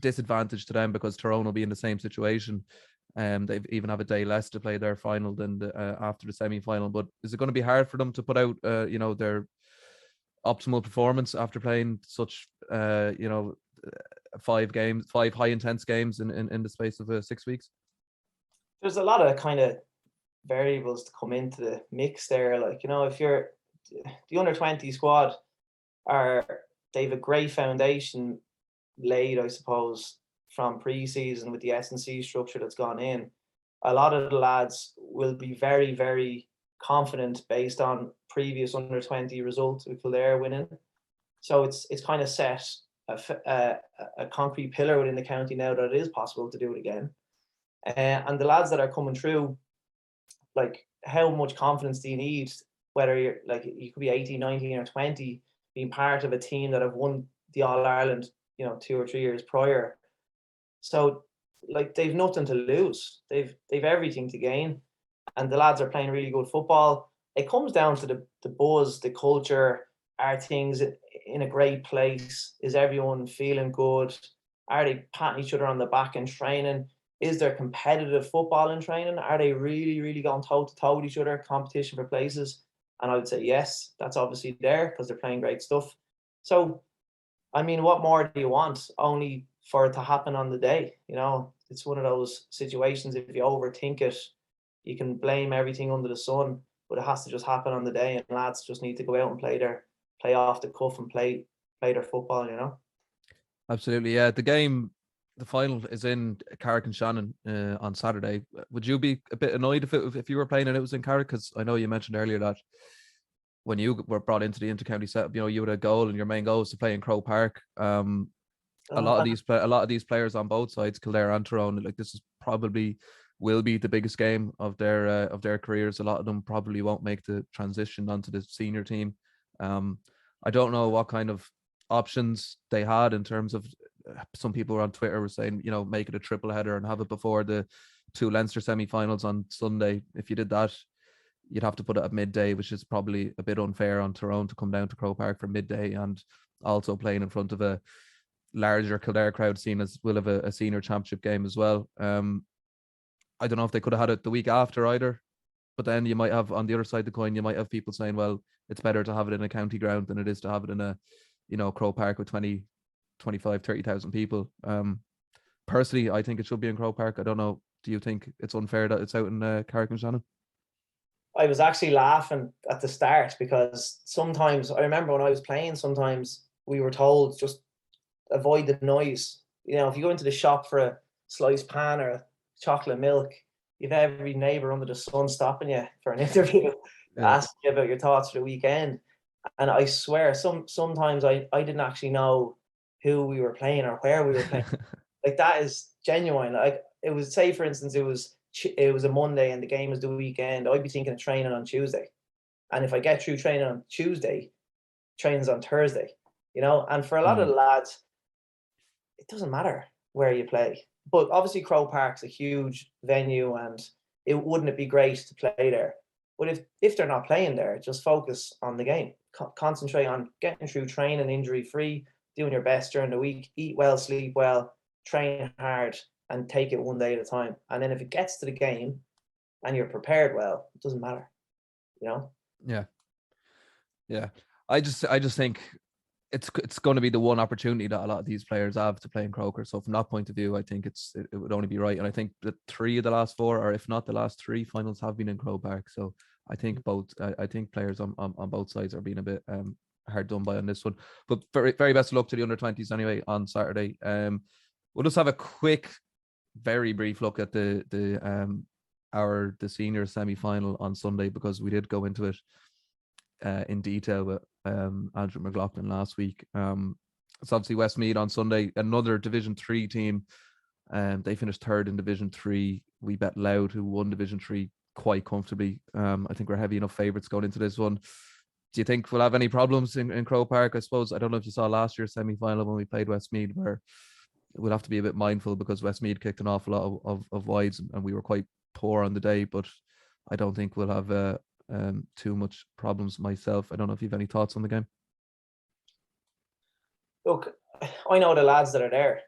disadvantage to them because Tyrone will be in the same situation. They even have a day less to play their final than after the semi-final. But is it going to be hard for them to put out, their optimal performance after playing such, 5 high intense games in the space of 6 weeks? There's a lot of kind of variables to come into the mix there. Like, if you're the under 20 squad, they have a great foundation laid, I suppose, from pre-season with the S&C structure that's gone in. A lot of the lads will be very, very confident based on previous under 20 results with Kildare winning. So it's kind of set a concrete pillar within the county now that it is possible to do it again. And the lads that are coming through, like, how much confidence do you need? Whether you're like, you could be 18, 19 or 20, being part of a team that have won the All-Ireland, 2 or 3 years prior. So, like, they've nothing to lose. They've everything to gain. And the lads are playing really good football. It comes down to the buzz, the culture. Are things in a great place? Is everyone feeling good? Are they patting each other on the back in training? Is there competitive football in training? Are they really, really going toe to toe with each other, competition for places? And I would say yes, that's obviously there because they're playing great stuff. So, I mean, what more do you want? Only for it to happen on the day. It's one of those situations, if you overthink it, you can blame everything under the sun, but it has to just happen on the day, and lads just need to go out and play off the cuff and play their football. Absolutely, yeah. The final is in Carrick and Shannon on Saturday. Would you be a bit annoyed if you were playing and it was in Carrick? Because I know you mentioned earlier that when you were brought into the inter-county setup, you had a goal and your main goal was to play in Croke Park. A lot of these players on both sides, Kildare and Tyrone, like, this is probably will be the biggest game of their careers. A lot of them probably won't make the transition onto the senior team. I don't know what kind of options they had in terms of, some people on Twitter were saying, make it a triple header and have it before the 2 Leinster semi-finals on Sunday. If you did that, you'd have to put it at midday, which is probably a bit unfair on Tyrone to come down to Croke Park for midday and also playing in front of a larger Kildare crowd, seen as will have a senior championship game as well. I don't know if they could have had it the week after either, but then you might have, on the other side of the coin, you might have people saying, well, it's better to have it in a county ground than it is to have it in a, Croke Park with 20, 25, 30,000 people. Personally, I think it should be in Croke Park. I don't know. Do you think it's unfair that it's out in Carrick and Shannon? I was actually laughing at the start because sometimes, I remember when I was playing, sometimes we were told just avoid the noise. If you go into the shop for a sliced pan or a chocolate milk, you've every neighbour under the sun stopping you for an interview, asking you about your thoughts for the weekend. And I swear, sometimes I didn't actually know who we were playing or where we were playing. Like, that is genuine. Like, it was, say for instance, it was a Monday and the game was the weekend. I'd be thinking of training on Tuesday, and if I get through training on Tuesday, training's on Thursday. And for a lot of the lads, it doesn't matter where you play. But obviously Croke Park's a huge venue, and wouldn't it be great to play there? But if they're not playing there, just focus on the game. Concentrate on getting through training injury free, doing your best during the week, eat well, sleep well, train hard, and take it one day at a time. And then if it gets to the game and you're prepared well, it doesn't matter. Yeah. I just think it's going to be the one opportunity that a lot of these players have to play in Croker. So from that point of view, I think it would only be right. And I think that 3 of the last 4, or if not the last 3 finals, have been in Croke Park. So I think players on both sides are being a bit hard done by on this one. But very, very best of luck to the under-20s anyway on Saturday. We'll just have a quick, very brief look at the senior semi-final on Sunday, because we did go into it in detail with Andrew McLaughlin last week. It's obviously Westmeath on Sunday, another Division 3 team. They finished 3rd in Division 3. We bet Loud, who won Division 3 quite comfortably. I think we're heavy enough favourites going into this one. Do you think we'll have any problems in Croke Park? I suppose, I don't know if you saw last year's semi-final when we played Westmeath, where we'll have to be a bit mindful because Westmeath kicked an awful lot of wides, and we were quite poor on the day, but I don't think we'll have too much problems myself. I don't know if you have any thoughts on the game. Look, I know the lads that are there,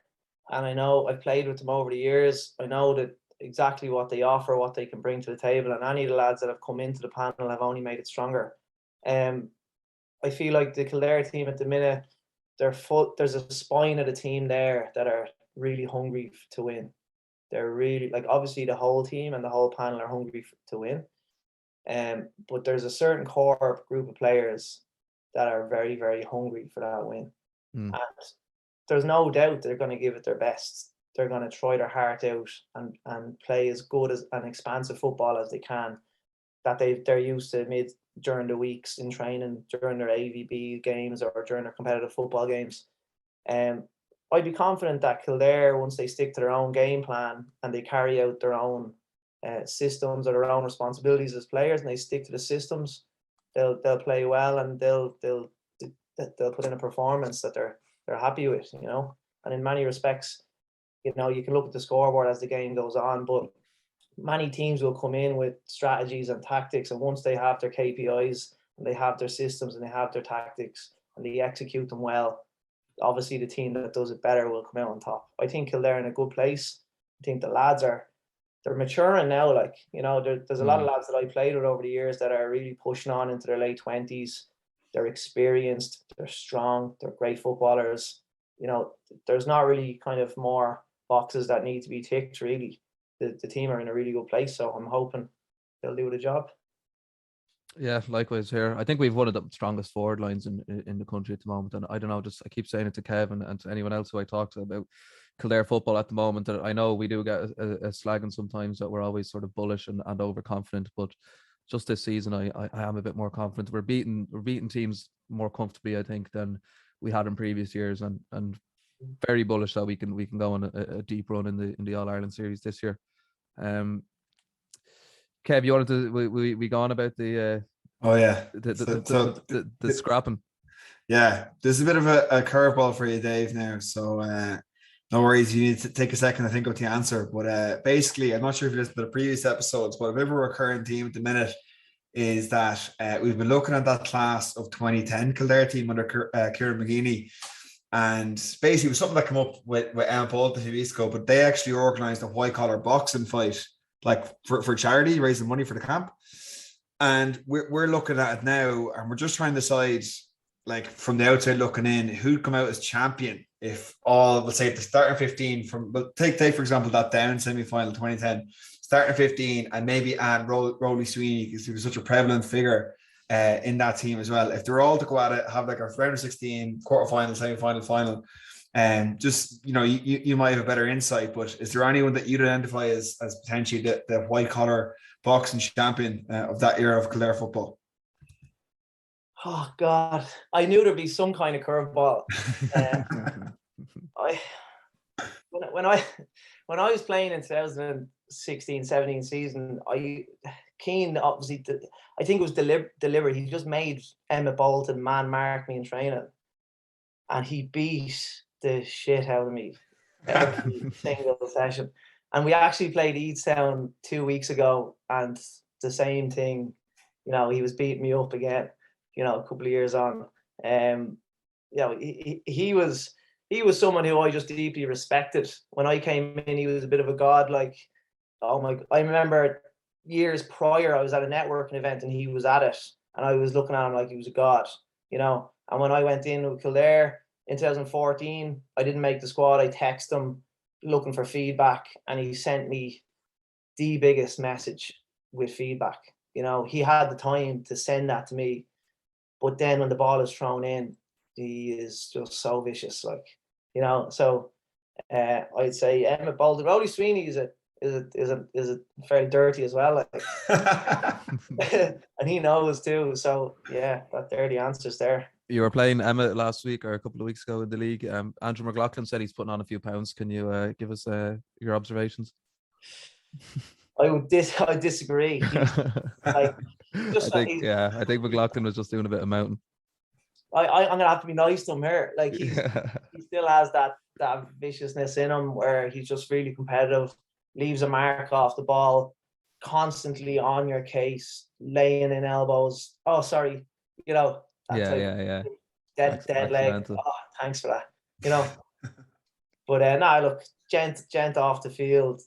and I know I've played with them over the years. I know that exactly what they offer, what they can bring to the table, and any of the lads that have come into the panel have only made it stronger. I feel like the Kildare team at the minute, there's a spine of the team there that are really hungry to win. They're really, like, obviously the whole team and the whole panel are hungry to win. But there's a certain core group of players that are very, very hungry for that win. And there's no doubt they're going to give it their best. They're going to try their heart out and play as good as an expansive football as they can, that they're used to during the weeks in training, during their AVB games or during their competitive football games. I'd be confident that Kildare, once they stick to their own game plan and they carry out their own systems or their own responsibilities as players, and they stick to the systems, they'll play well, and they'll put in a performance that they're happy with, you know. And in many respects, you know, you can look at the scoreboard as the game goes on, but many teams will come in with strategies and tactics, and once they have their KPIs and they have their systems and they have their tactics and they execute them well, obviously the team that does it better will come out on top. I think Kildare are in a good place. I think the lads they're maturing now. Like, you know, there's a lot of lads that I played with over the years that are really pushing on into their late 20s. They're experienced, they're strong, they're great footballers. You know, there's not really kind of more boxes that need to be ticked, really. The team are in a really good place, so I'm hoping they'll do the job. Yeah, likewise here. I think we've one of the strongest forward lines in the country at the moment, and I don't know, just I keep saying it to Kevin and to anyone else who I talk to about Kildare football at the moment, that I know we do get a slagging sometimes that we're always sort of bullish and overconfident, but just this season I am a bit more confident. We're beating teams more comfortably, I think, than we had in previous years, and very bullish that we can go on a deep run in the All Ireland series this year. Kev, you wanted to we gone about the the scrapping? Yeah, there's a bit of a curveball for you, Dave, now. So no worries, you need to take a second to think of the answer. But basically, I'm not sure if you listened to the previous episodes, but a bit of a recurring theme at the minute is that we've been looking at that class of 2010 Kildare team under Kieran McGeeney. And basically, it was something that came up with Emma Paul a few weeks ago, but they actually organised a white-collar boxing fight, like for charity, raising money for the camp. And we're looking at it now, and we're just trying to decide, like, from the outside looking in, who'd come out as champion if let's say, the starting 15 from, well, take for example, that down semi-final 2010, starting 15, and maybe add Rowley Sweeney, because he was such a prevalent figure in that team as well. If they're all to go at it, have like a round of 16, quarterfinal, semi-final, final, and just, you know, you might have a better insight, but is there anyone that you'd identify as potentially the white collar boxing champion of that era of Kildare football? Oh God, I knew there'd be some kind of curveball. When I was playing in 2016-17 season, Keane obviously, I think it was deliberate. He just made Emmett Bolton man mark me in training, and he beat the shit out of me every single session. And we actually played Eadstown 2 weeks ago, and the same thing. You know, he was beating me up again, you know, a couple of years on. You know, he was someone who I just deeply respected. When I came in, he was a bit of a god. Like, I remember years prior, I was at a networking event and he was at it, and I was looking at him like he was a god, you know. And when I went in with Kildare in 2014, I didn't make the squad. I texted him looking for feedback, and he sent me the biggest message with feedback. You know, he had the time to send that to me, but then when the ball is thrown in, he is just so vicious, like, you know. So I'd say Emmett Bolton. Rowley Sweeney is a fairly dirty as well, like. And he knows too. So yeah, they're the answers there. You were playing Emma last week or a couple of weeks ago in the league. Andrew McLaughlin said he's putting on a few pounds. Can you give us your observations? I disagree. I think McLaughlin was just doing a bit of mountain. I'm gonna have to be nice to him here. Like, he still has that viciousness in him, where he's just really competitive, leaves a mark off the ball, constantly on your case, laying in elbows. Oh, sorry, you know. Dead leg. Oh, thanks for that. You know. But look, gent off the field.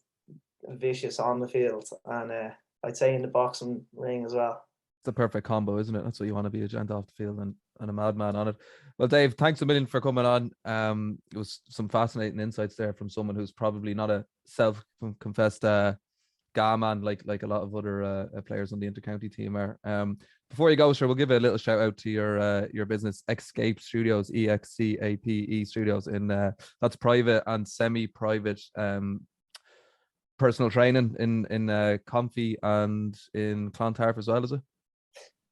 vicious on the field, and I'd say in the boxing ring as well. It's a perfect combo, isn't it? That's what you want to be, a gent off the field and a madman on it. Well, Dave, thanks a million for coming on. It was some fascinating insights there from someone who's probably not a self-confessed ga man like a lot of other players on the intercounty team are. Before you go, sure, we'll give a little shout out to your business, Escape Studios, EXCAPE Studios, in that's private and semi-private personal training in Comfy and in Clontarf as well, is it?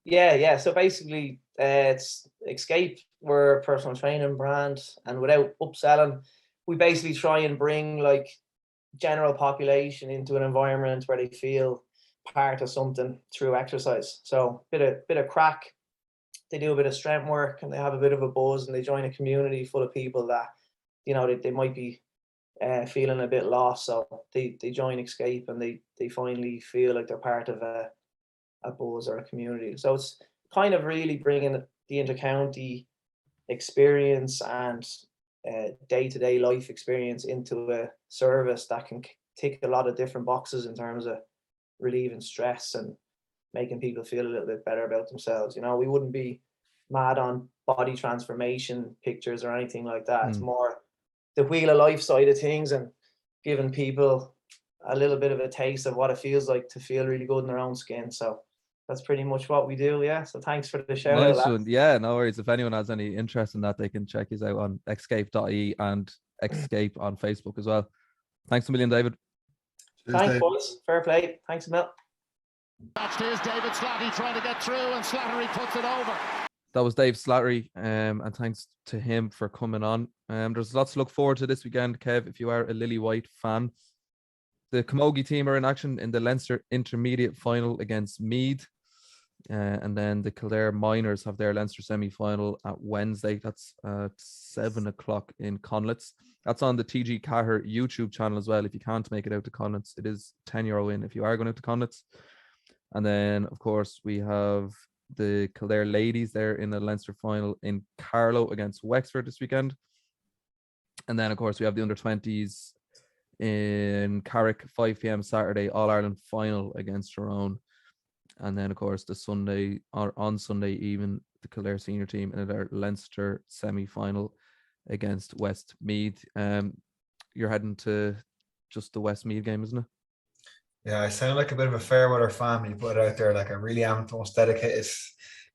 Yeah. So basically, it's Escape. We're a personal training brand, and without upselling, we basically try and bring like general population into an environment where they feel part of something through exercise. So bit of crack. They do a bit of strength work, and they have a bit of a buzz, and they join a community full of people that, you know, they might be feeling a bit lost. So they join Escape, and they finally feel like they're part of a buzz or a community. So it's kind of really bringing the intercounty experience and day-to-day life experience into a service that can tick a lot of different boxes in terms of relieving stress and making people feel a little bit better about themselves. You know, we wouldn't be mad on body transformation pictures or anything like that. It's more the wheel of life side of things and giving people a little bit of a taste of what it feels like to feel really good in their own skin. So that's pretty much what we do. Yeah. So thanks for the shout out. Nice one. Yeah, no worries. If anyone has any interest in that, they can check us out on escape.ie and Escape on Facebook as well. Thanks a million, David. Thanks, boys. Fair play. Thanks a mil. That's David Slattery trying to get through, and Slattery puts it over. That was Dave Slattery, and thanks to him for coming on. There's lots to look forward to this weekend, Kev, if you are a Lily White fan. The Camogie team are in action in the Leinster Intermediate Final against Meath. And then the Kildare Miners have their Leinster semi-final at Wednesday. That's at 7 o'clock in Conlitz. That's on the TG Caher YouTube channel as well. If you can't make it out to Conlitz, it is €10 in if you are going out to Conlitz. And then, of course, we have the Kildare ladies there in the Leinster final in Carlow against Wexford this weekend. And then, of course, we have the under-20s in Carrick, 5 p.m. Saturday, All-Ireland final against Tyrone. And then, of course, on Sunday even, the Kildare senior team in their Leinster semi-final against Westmeath. You're heading to just the Westmeath game, isn't it? Yeah, I sound like a bit of a fair weather fan when you put it out there. Like, I really am the most dedicated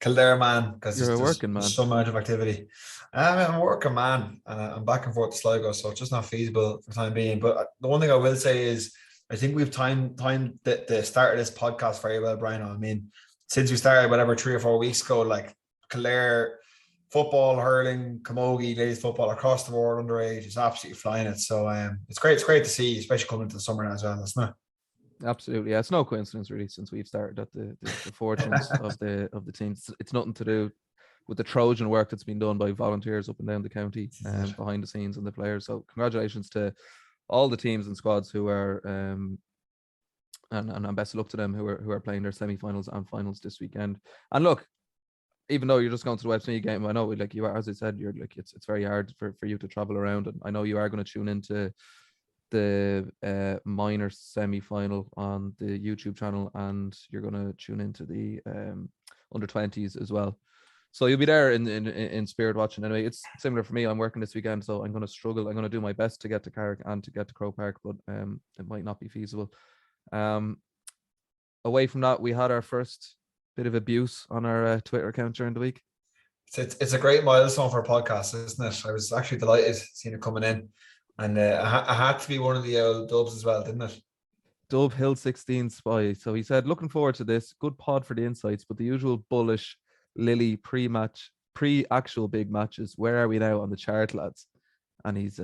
Kildare man, because there's so much of activity. I'm a working man, and I'm back and forth to Sligo, so it's just not feasible for the time being. But the one thing I will say is, I think we've timed the start of this podcast very well, Brian. I mean, since we started, whatever, 3 or 4 weeks ago, like Kildare football, hurling, camogie, ladies football across the board, underage, is absolutely flying it. So it's great to see, especially coming into the summer now as well, isn't it? Absolutely, yeah. It's no coincidence really, since we've started at the fortunes of the team. It's nothing to do with the Trojan work that's been done by volunteers up and down the county behind the scenes and the players. So congratulations to all the teams and squads who are and best of luck to them who are playing their semi-finals and finals this weekend. And look, even though you're just going to the Westmeath game, I know, like, you are, as I said, you're like, it's very hard for you to travel around, and I know you are going to tune into the minor semi-final on the YouTube channel, and you're going to tune into the under-20s as well. So you'll be there in spirit watching. Anyway, it's similar for me. I'm working this weekend, so I'm going to struggle. I'm going to do my best to get to Carrick and to get to Croke Park, but it might not be feasible. Away from that, we had our first bit of abuse on our Twitter account during the week. It's a great milestone for a podcast, isn't it? I was actually delighted seeing it coming in, and I had to be one of the old dubs as well, didn't it? Dub Hill 16 Spy. So he said, looking forward to this. Good pod for the insights, but the usual bullish Lily pre-actual big matches. Where are we now on the chart, lads? And he's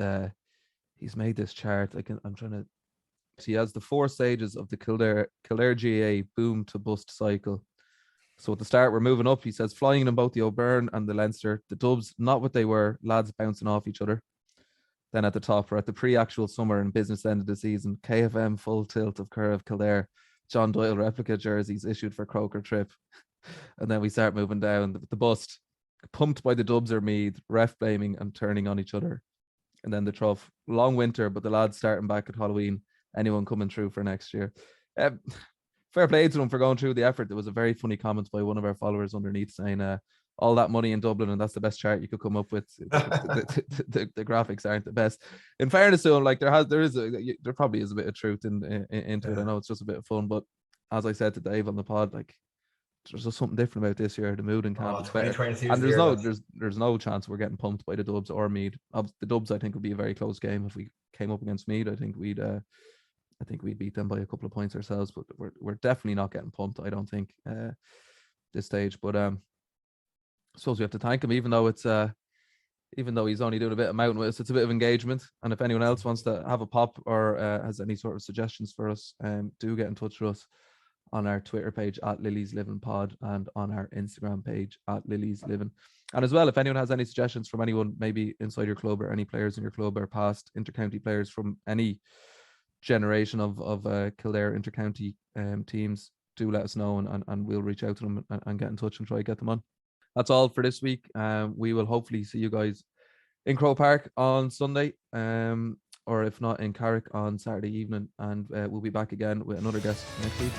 made this chart. I'm trying to. He has the 4 stages of the Kildare GAA boom to bust cycle. So at the start, we're moving up. He says, flying in both the O'Byrne and the Leinster. The Dubs, not what they were, lads bouncing off each other. Then at the top, we're at the pre-actual summer and business end of the season. KFM full tilt of Curve Kildare. John Doyle replica jerseys issued for Croker trip. And then we start moving down. The bust, pumped by the Dubs or Meath, ref blaming and turning on each other. And then the trough, long winter, but the lads starting back at Halloween. anyone coming through for next year. Fair play to them for going through the effort. There was a very funny comment by one of our followers underneath saying, all that money in Dublin, and that's the best chart you could come up with. The graphics aren't the best. In fairness to them, like there probably is a bit of truth into it. I know it's just a bit of fun, but as I said to Dave on the pod, like there's just something different about this year. The mood in camp is better, and there's no chance we're getting pumped by the Dubs or Meath. The Dubs, I think, would be a very close game if we came up against Meath. I think we'd beat them by a couple of points ourselves, but we're definitely not getting pumped. I don't think this stage, but I suppose we have to thank him, even though he's only doing a bit of mountain with us. It's a bit of engagement, and if anyone else wants to have a pop or has any sort of suggestions for us, do get in touch with us on our Twitter page at Lilies Livin Pod and on our Instagram page at Lilies Livin. And as well, if anyone has any suggestions from anyone maybe inside your club or any players in your club or past intercounty players from any generation of Kildare intercounty teams, do let us know, and we'll reach out to them and get in touch and try to get them on. That's all for this week. We will hopefully see you guys in Crow Park on Sunday, or if not in Carrick on Saturday evening, and we'll be back again with another guest next week.